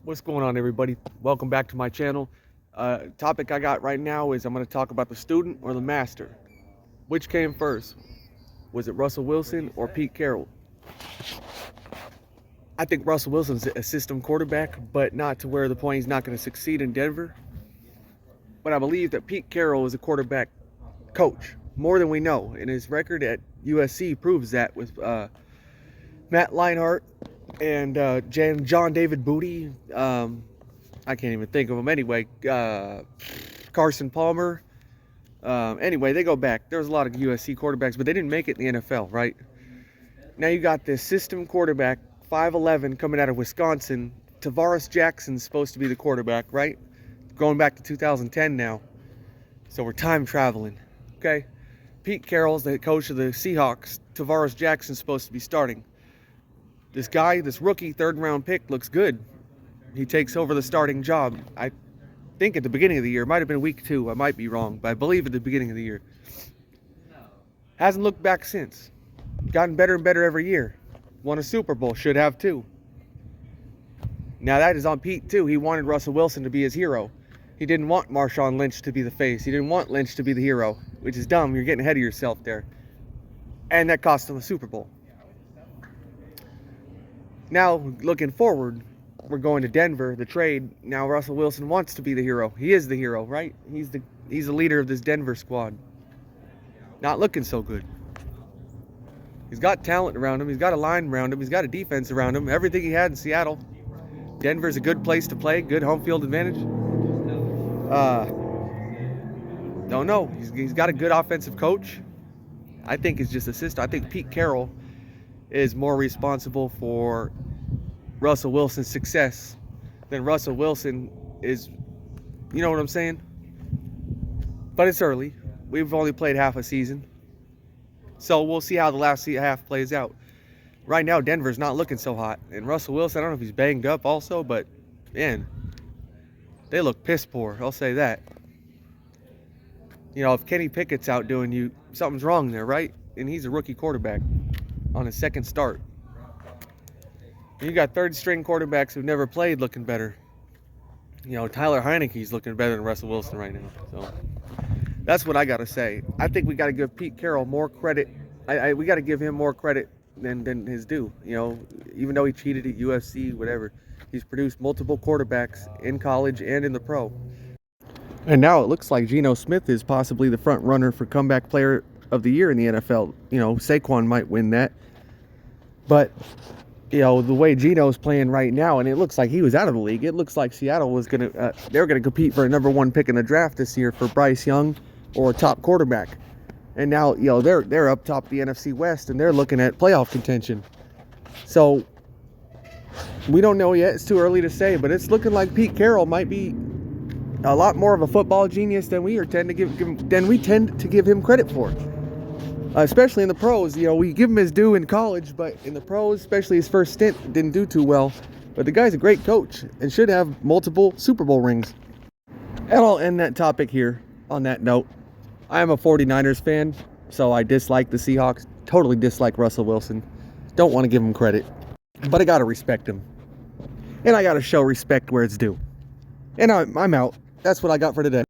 What's going on, everybody? Welcome back to my channel. Topic I got right now is I'm going to talk about the student or the master. Which came first? Was it Russell Wilson or Pete Carroll? I think Russell Wilson's a system quarterback, but not to where the point he's not going to succeed in Denver. But I believe that Pete Carroll is a quarterback coach, more than we know. And his record at USC proves that with Matt Leinart and John David Booty. I can't even think of them anyway. Carson Palmer. Anyway, they go back. There's a lot of USC quarterbacks, but they didn't make it in the NFL, right? Now you got this system quarterback, 5'11", coming out of Wisconsin. Tavares Jackson's supposed to be the quarterback, right? Going back to 2010 now. So we're time traveling, okay? Pete Carroll's the coach of the Seahawks. Tavares Jackson's supposed to be starting. This guy, this rookie third-round pick, looks good. He takes over the starting job. I think at the beginning of the year. It might have been week 2. I might be wrong, but I believe at the beginning of the year. Hasn't looked back since. Gotten better and better every year. Won a Super Bowl. Should have too. Now that is on Pete too. He wanted Russell Wilson to be his hero. He didn't want Marshawn Lynch to be the face. He didn't want Lynch to be the hero, which is dumb. You're getting ahead of yourself there. And that cost him a Super Bowl. Now, looking forward, we're going to Denver, the trade. Now Russell Wilson wants to be the hero. He is the hero, right? He's the leader of this Denver squad. Not looking so good. He's got talent around him. He's got a line around him. He's got a defense around him. Everything he had in Seattle. Denver's a good place to play. Good home field advantage. Don't know. He's got a good offensive coach. I think it's just a system. I think Pete Carroll is more responsible for Russell Wilson's success than Russell Wilson is. You know what I'm saying? But it's early. We've only played half a season. So we'll see how the last half plays out. Right now, Denver's not looking so hot. And Russell Wilson, I don't know if he's banged up also, but man, they look piss poor. I'll say that. You know, if Kenny Pickett's out doing you, something's wrong there, right? And he's a rookie quarterback on his second start. And you got third-string quarterbacks who've never played looking better. You know, Tyler Heineke's looking better than Russell Wilson right now. So that's what I got to say. I think we got to give Pete Carroll more credit. We got to give him more credit than his due. You know, even though he cheated at UFC, whatever, he's produced multiple quarterbacks in college and in the pro. And now it looks like Geno Smith is possibly the front runner for comeback player of the year in the NFL. You know, Saquon might win that. But, you know, the way Geno's playing right now, and it looks like he was out of the league. It looks like Seattle was going to, they're going to compete for a #1 pick in the draft this year for Bryce Young or a top quarterback. And now, you know, they're up top the NFC West, and they're looking at playoff contention. So, we don't know yet. It's too early to say, but it's looking like Pete Carroll might be a lot more of a football genius than we tend to give him credit for. Especially in the pros. You know, we give him his due in college, but in the pros, especially his first stint, didn't do too well. But the guy's a great coach and should have multiple Super Bowl rings. And I'll end that topic here on that note. I am a 49ers fan, so I dislike the Seahawks. Totally dislike Russell Wilson. Don't want to give him credit. But I got to respect him. And I got to show respect where it's due. And I'm out. That's what I got for today.